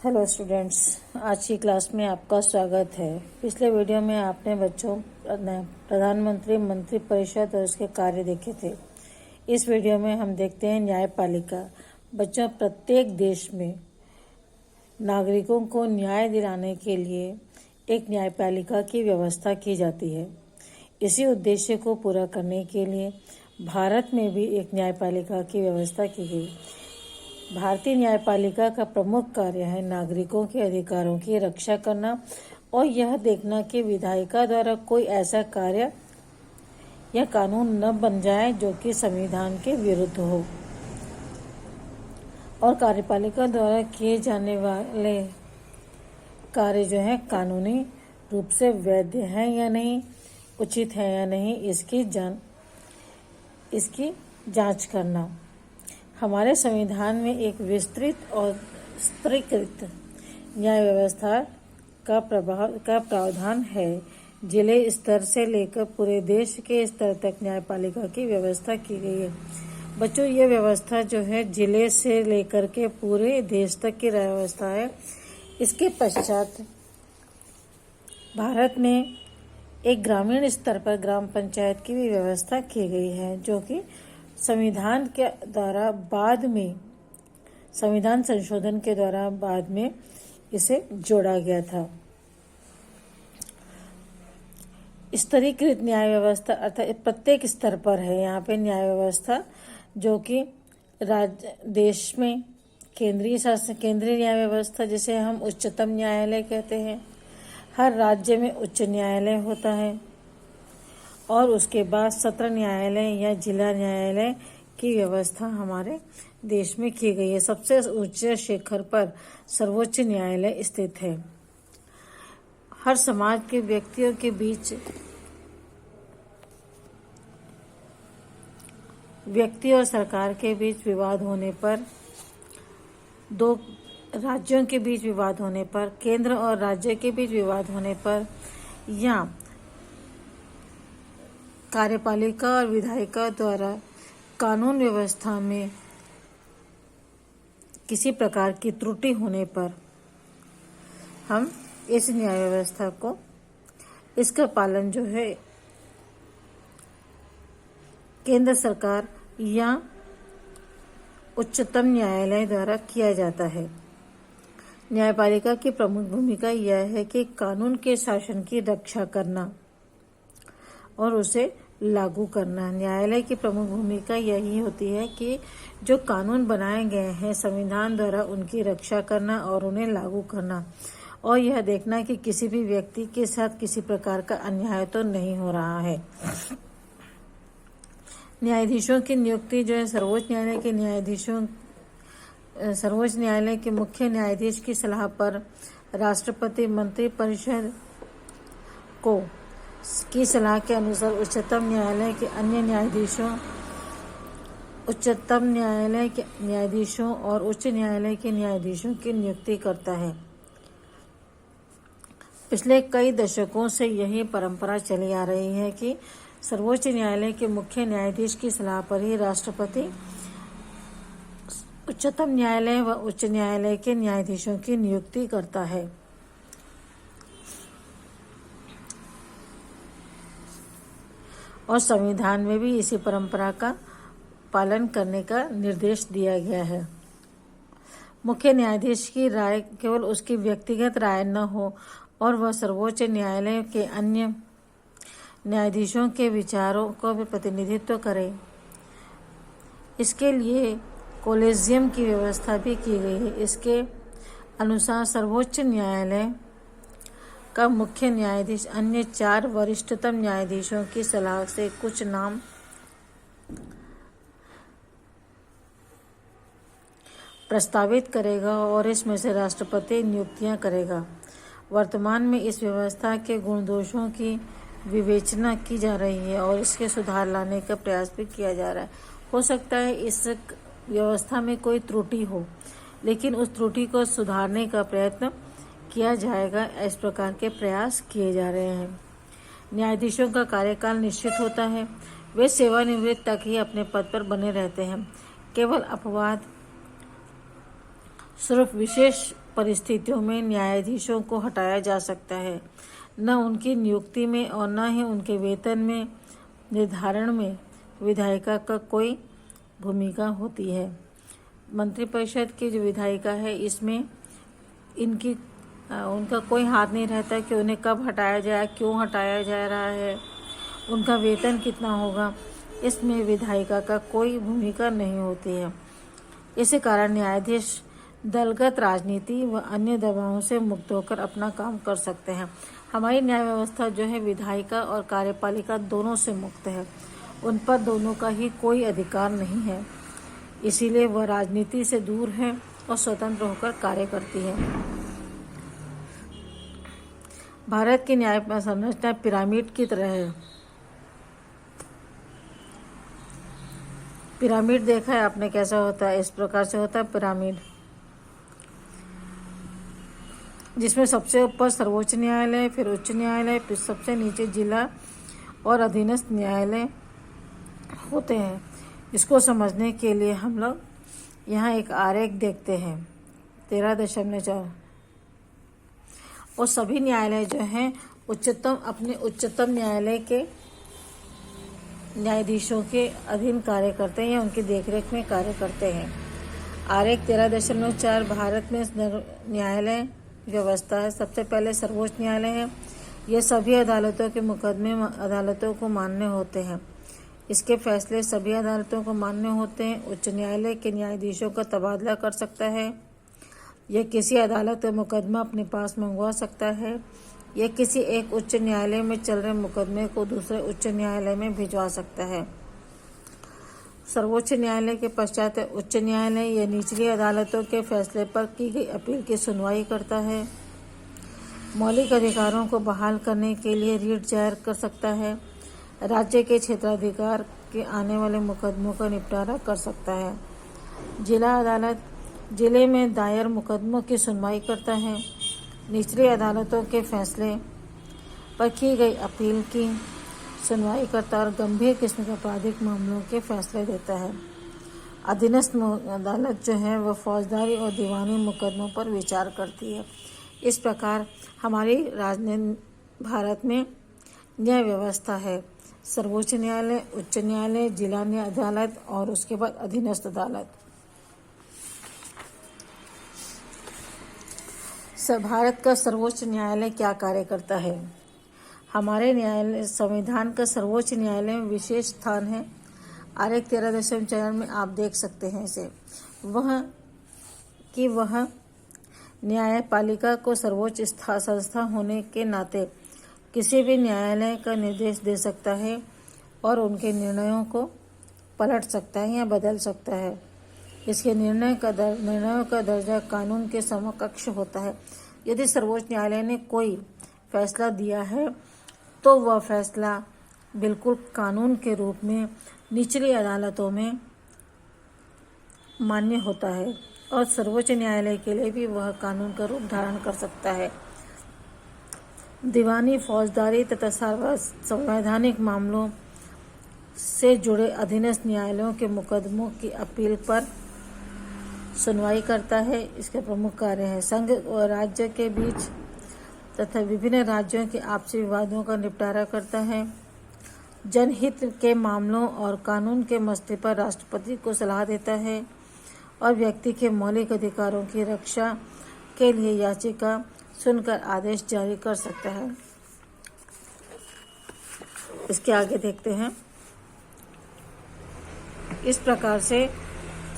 Hello students, आज की class में आपका स्वागत है। पिछले वीडियो में आपने बच्चों प्रधानमंत्री मंत्री परिषद और उसके कार्य देखे थे। इस वीडियो में हम देखते हैं न्यायपालिका। बच्चों, प्रत्येक देश में नागरिकों को न्याय दिलाने के लिए एक न्यायपालिका की व्यवस्था की जाती है। इसी उद्देश्य को पूरा करने के लिए भारत में भी एक न्यायपालिका की व्यवस्था की गई। भारतीय न्यायपालिका का प्रमुख कार्य है नागरिकों के अधिकारों की रक्षा करना और यह देखना कि विधायिका द्वारा कोई ऐसा कार्य या कानून न बन जाए जो कि संविधान के विरुद्ध हो, और कार्यपालिका द्वारा किए जाने वाले कार्य जो है कानूनी रूप से वैध हैं या नहीं, उचित है या नहीं, इसकी जांच करना। हमारे संविधान में एक विस्तृत और स्तरीकृत न्याय व्यवस्था का प्रावधान है। जिले स्तर से लेकर पूरे देश के स्तर तक न्यायपालिका की व्यवस्था की गई है। बच्चों, ये व्यवस्था जो है जिले से लेकर के पूरे देश तक की व्यवस्था है। इसके पश्चात भारत में एक ग्रामीण स्तर पर ग्राम पंचायत की भी व्यवस्था की गई है, जो कि संविधान के द्वारा बाद में संविधान संशोधन के द्वारा बाद में इसे जोड़ा गया था। स्तरीकृत न्याय व्यवस्था अर्थात प्रत्येक स्तर पर है यहाँ पे न्याय व्यवस्था, जो कि देश में केंद्रीय न्याय व्यवस्था जिसे हम उच्चतम न्यायालय कहते हैं। हर राज्य में उच्च न्यायालय होता है और उसके बाद सत्र न्यायालय या जिला न्यायालय की व्यवस्था हमारे देश में की गई है। सबसे ऊंचे शिखर पर सर्वोच्च न्यायालय स्थित है। हर समाज के व्यक्तियों के बीच व्यक्ति और सरकार के बीच विवाद होने पर, दो राज्यों के बीच विवाद होने पर, केंद्र और राज्य के बीच विवाद होने पर, या कार्यपालिका और विधायिका द्वारा कानून व्यवस्था में किसी प्रकार की त्रुटि होने पर हम इस न्याय व्यवस्था को, इसका पालन जो है केंद्र सरकार या उच्चतम न्यायालय द्वारा किया जाता है। न्यायपालिका की प्रमुख भूमिका यह है कि कानून के शासन की रक्षा करना और उसे लागू करना। न्यायालय की प्रमुख भूमिका यही होती है कि जो कानून बनाए गए हैं संविधान द्वारा उनकी रक्षा करना और उन्हें लागू करना, और यह देखना कि किसी भी व्यक्ति के साथ किसी प्रकार का अन्याय तो नहीं हो रहा है। न्यायाधीशों की नियुक्ति जो है सर्वोच्च न्यायालय के मुख्य न्यायाधीश की सलाह पर राष्ट्रपति मंत्री परिषद की सलाह के अनुसार उच्चतम न्यायालय के न्यायाधीशों और उच्च न्यायालय के न्यायाधीशों की नियुक्ति करता है। पिछले कई दशकों से यही परंपरा चली आ रही है कि सर्वोच्च न्यायालय के मुख्य न्यायाधीश की सलाह पर ही राष्ट्रपति उच्चतम न्यायालय व उच्च न्यायालय के न्यायाधीशों की नियुक्ति करता है। और संविधान में भी इसी परंपरा का पालन करने का निर्देश दिया गया है। मुख्य न्यायाधीश की राय केवल उसकी व्यक्तिगत राय न हो और वह सर्वोच्च न्यायालय के अन्य न्यायाधीशों के विचारों का भी प्रतिनिधित्व करे। इसके लिए कोलेजियम की व्यवस्था भी की गई है। इसके अनुसार सर्वोच्च न्यायालय का मुख्य न्यायाधीश अन्य 4 वरिष्ठतम न्यायाधीशों की सलाह से कुछ नाम प्रस्तावित करेगा और इसमें से राष्ट्रपति नियुक्तियां करेगा। वर्तमान में इस व्यवस्था के गुण दोषों की विवेचना की जा रही है और इसके सुधार लाने का प्रयास भी किया जा रहा है। हो सकता है इस व्यवस्था में कोई त्रुटि हो, लेकिन उस त्रुटि को सुधारने का प्रयत्न किया जाएगा। इस प्रकार के प्रयास किए जा रहे हैं। न्यायाधीशों का कार्यकाल निश्चित होता है। वे सेवानिवृत्त तक ही अपने पद पर बने रहते हैं। केवल अपवाद स्वरूप विशेष परिस्थितियों में न्यायाधीशों को हटाया जा सकता है। न उनकी नियुक्ति में और न ही उनके वेतन में निर्धारण में विधायिका का कोई भूमिका होती है। मंत्रिपरिषद की जो विधायिका है, इसमें उनका कोई हाथ नहीं रहता कि उन्हें कब हटाया जाए, क्यों हटाया जा रहा है, उनका वेतन कितना होगा, इसमें विधायिका का कोई भूमिका नहीं होती है। इसी कारण न्यायाधीश दलगत राजनीति व अन्य दबावों से मुक्त होकर अपना काम कर सकते हैं। हमारी न्याय व्यवस्था जो है विधायिका और कार्यपालिका दोनों से मुक्त है। उन पर दोनों का ही कोई अधिकार नहीं है, इसीलिए वह राजनीति से दूर है और स्वतंत्र होकर कार्य करती है। भारत की न्याय संरचना पिरामिड की तरह है। पिरामिड देखा है आपने कैसा होता है? इस प्रकार से होता है पिरामिड, जिसमें सबसे ऊपर सर्वोच्च न्यायालय, फिर उच्च न्यायालय, फिर सबसे नीचे जिला और अधीनस्थ न्यायालय होते हैं। इसको समझने के लिए हम लोग यहाँ एक आरेख देखते हैं 13.4। और सभी न्यायालय जो हैं अपने उच्चतम न्यायालय के न्यायाधीशों के अधीन कार्य करते हैं या उनकी देखरेख में कार्य करते हैं। आरेख 13.4 भारत में न्यायालय व्यवस्था है। सबसे पहले सर्वोच्च न्यायालय है। यह सभी अदालतों के मुकदमे अदालतों को मान्य होते हैं। इसके फैसले सभी अदालतों को मान्य होते हैं। उच्च न्यायालय के न्यायाधीशों का तबादला कर सकता है। यह किसी अदालत का मुकदमा अपने पास मंगवा सकता है। यह किसी एक उच्च न्यायालय में चल रहे मुकदमे को दूसरे उच्च न्यायालय में भिजवा सकता है। सर्वोच्च न्यायालय के पश्चात उच्च न्यायालय या निचली अदालतों के फैसले पर की गई अपील की सुनवाई करता है। मौलिक अधिकारों को बहाल करने के लिए रिट जाहिर कर सकता है। राज्य के क्षेत्राधिकार के आने वाले मुकदमों का निपटारा कर सकता है। जिला अदालत जिले में दायर मुकदमों की सुनवाई करता है। निचली अदालतों के फैसले पर की गई अपील की सुनवाई करता है और गंभीर किस्म के आपराधिक मामलों के फैसले देता है। अधीनस्थ अदालत जो है वह फौजदारी और दीवानी मुकदमों पर विचार करती है। इस प्रकार हमारी भारत में न्याय व्यवस्था है। सर्वोच्च न्यायालय, उच्च न्यायालय, जिला न्याय अदालत और उसके बाद अधीनस्थ अदालत। भारत का सर्वोच्च न्यायालय क्या कार्य करता है? हमारे न्यायालय संविधान का सर्वोच्च न्यायालय में विशेष स्थान है। आरेख 13.4 में आप देख सकते हैं इसे। वह न्यायपालिका को सर्वोच्च संस्था होने के नाते किसी भी न्यायालय का निर्देश दे सकता है और उनके निर्णयों को पलट सकता है या बदल सकता है। इसके निर्णयों का दर्जा कानून के समकक्ष होता है। यदि सर्वोच्च न्यायालय ने कोई फैसला दिया है तो वह फैसला बिल्कुल कानून के रूप में निचली अदालतों में मान्य होता है और सर्वोच्च न्यायालय के लिए भी वह कानून का रूप धारण कर सकता है। दीवानी, फौजदारी तथा संवैधानिक मामलों से जुड़े अधीनस्थ न्यायालयों के मुकदमों की अपील पर सुनवाई करता है। इसके प्रमुख कार्य हैं संघ और राज्य के बीच तथा विभिन्न राज्यों के आपसी विवादों का निपटारा करता है। जनहित के मामलों और कानून के मसले पर राष्ट्रपति को सलाह देता है और व्यक्ति के मौलिक अधिकारों की रक्षा के लिए याचिका सुनकर आदेश जारी कर सकता है। इसके आगे देखते हैं। इस प्रकार से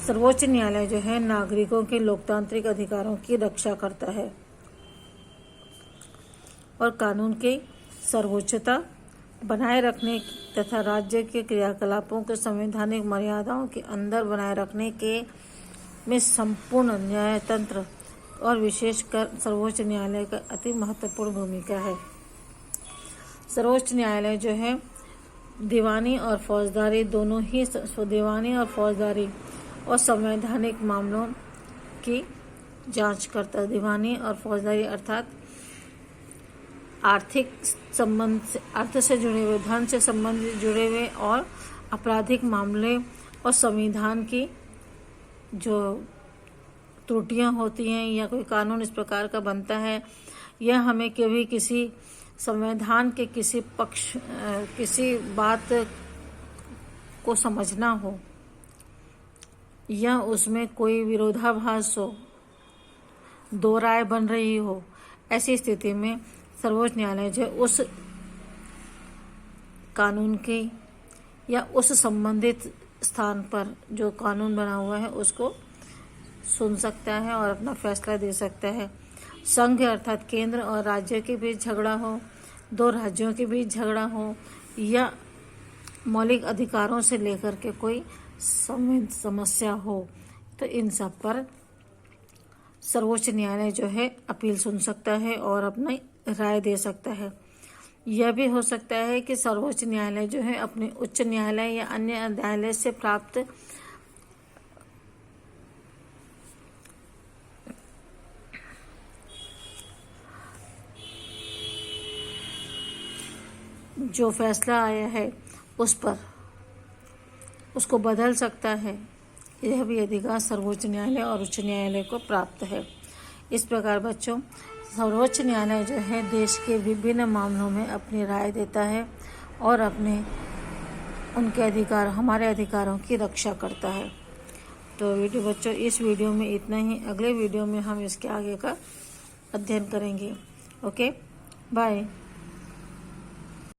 सर्वोच्च न्यायालय जो है नागरिकों के लोकतांत्रिक अधिकारों की रक्षा करता है और कानून की सर्वोच्चता बनाए रखने तथा राज्य के क्रियाकलापों के संवैधानिक मर्यादाओं के अंदर बनाए रखने के में संपूर्ण न्यायतंत्र और विशेषकर सर्वोच्च न्यायालय का अति महत्वपूर्ण भूमिका है। सर्वोच्च न्यायालय जो है दीवानी और फौजदारी दोनों ही दीवानी और फौजदारी और संवैधानिक मामलों की जांच करता है। दीवानी और फौजदारी अर्थात आर्थिक संबंध से, अर्थ से जुड़े हुए, धन से संबंधित जुड़े हुए और आपराधिक मामले और संविधान की जो त्रुटियां होती हैं या कोई कानून इस प्रकार का बनता है या हमें कभी किसी संविधान के किसी पक्ष किसी बात को समझना हो या उसमें कोई विरोधाभास हो, दो राय बन रही हो, ऐसी स्थिति में सर्वोच्च न्यायालय जो उस कानून की या उस संबंधित स्थान पर जो कानून बना हुआ है उसको सुन सकता है और अपना फैसला दे सकता है। संघ अर्थात केंद्र और राज्य के बीच झगड़ा हो, दो राज्यों के बीच झगड़ा हो या मौलिक अधिकारों से लेकर के कोई समस्या हो, तो इन सब पर सर्वोच्च न्यायालय जो है अपील सुन सकता है और अपनी राय दे सकता है। यह भी हो सकता है कि सर्वोच्च न्यायालय जो है अपने उच्च न्यायालय या अन्य न्यायालय से प्राप्त जो फैसला आया है उस पर उसको बदल सकता है। यह भी अधिकार सर्वोच्च न्यायालय और उच्च न्यायालय को प्राप्त है। इस प्रकार बच्चों, सर्वोच्च न्यायालय जो है देश के विभिन्न मामलों में अपनी राय देता है और उनके अधिकार, हमारे अधिकारों की रक्षा करता है। तो बच्चों, इस वीडियो में इतना ही। अगले वीडियो में हम इसके आगे का अध्ययन करेंगे। Okay, bye.